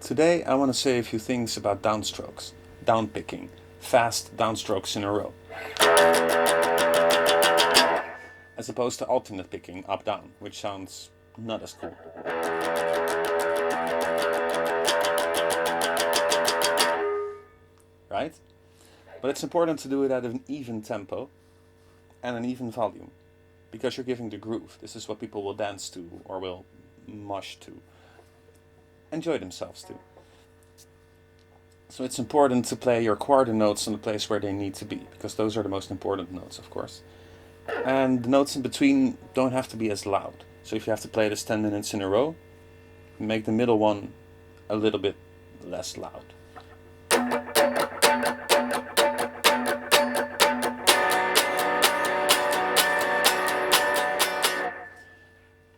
Today I want to say a few things about downstrokes, downpicking, fast downstrokes in a row, as opposed to alternate picking up-down, which sounds not as cool. Right? But it's important to do it at an even tempo and an even volume, because you're giving the groove. This is what people will dance to or will mosh to, enjoy themselves to. So it's important to play your quarter notes in the place where they need to be, because those are the most important notes, of course. And the notes in between don't have to be as loud. So if you have to play this 10 minutes in a row, make the middle one a little bit less loud.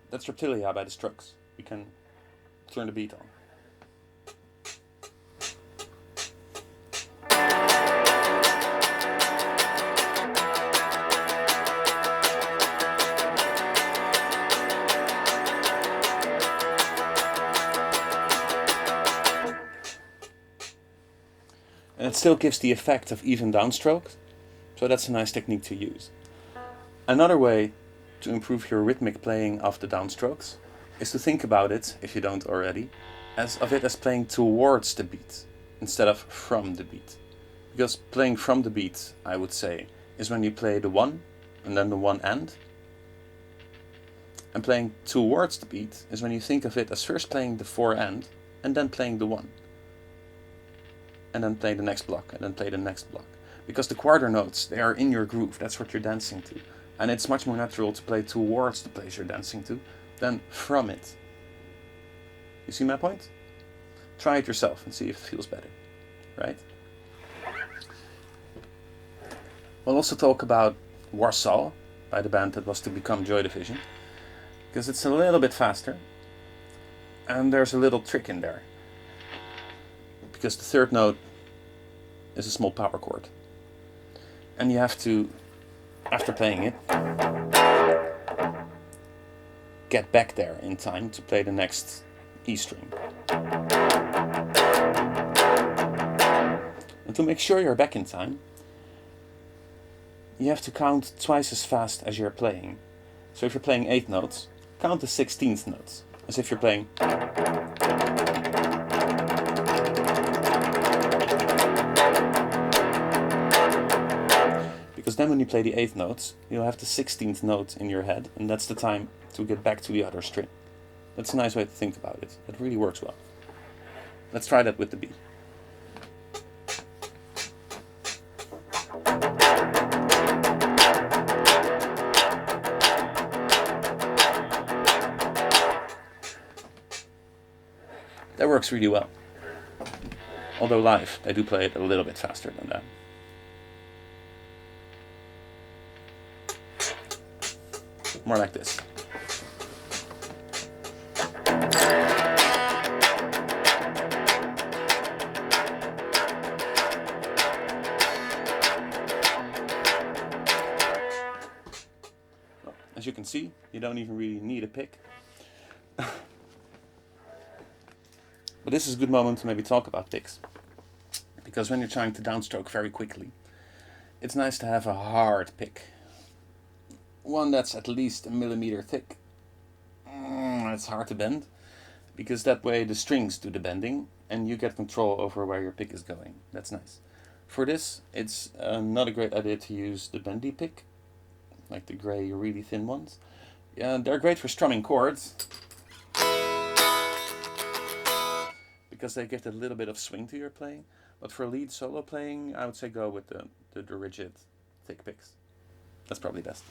That's Reptilia by the Strokes. We can turn the beat on. And it still gives the effect of even downstrokes, so that's a nice technique to use. Another way to improve your rhythmic playing of the downstrokes is to think about it, if you don't already, as playing towards the beat instead of from the beat. Because playing from the beat, I would say, is when you play the one and then the one and playing towards the beat is when you think of it as first playing the four and then playing the one. And then play the next block, and then play the next block. Because the quarter notes, they are in your groove, that's what you're dancing to. And it's much more natural to play towards the place you're dancing to than from it. You see my point? Try it yourself and see if it feels better, right? We'll also talk about Warsaw, by the band that was to become Joy Division, because it's a little bit faster, and there's a little trick in there. Because the third note is a small power chord. And you have to, after playing it, get back there in time to play the next E string. And to make sure you're back in time, you have to count twice as fast as you're playing. So if you're playing 8 notes, count the 16th notes, as if you're playing. Because then when you play the 8th notes, you'll have the 16th note in your head, and that's the time to get back to the other string. That's a nice way to think about it. It really works well. Let's try that with the B. That works really well. Although live, they do play it a little bit faster than that. More like this. Well, as you can see, you don't even really need a pick. But this is a good moment to maybe talk about picks. Because when you're trying to downstroke very quickly, it's nice to have a hard pick. One that's at least a millimeter thick. It's hard to bend, because that way the strings do the bending and you get control over where your pick is going. That's nice. For this, it's not a great idea to use the bendy pick, like the gray, really thin ones. Yeah, they're great for strumming chords, because they give a little bit of swing to your playing. But for lead solo playing, I would say go with the rigid, thick picks. That's probably best.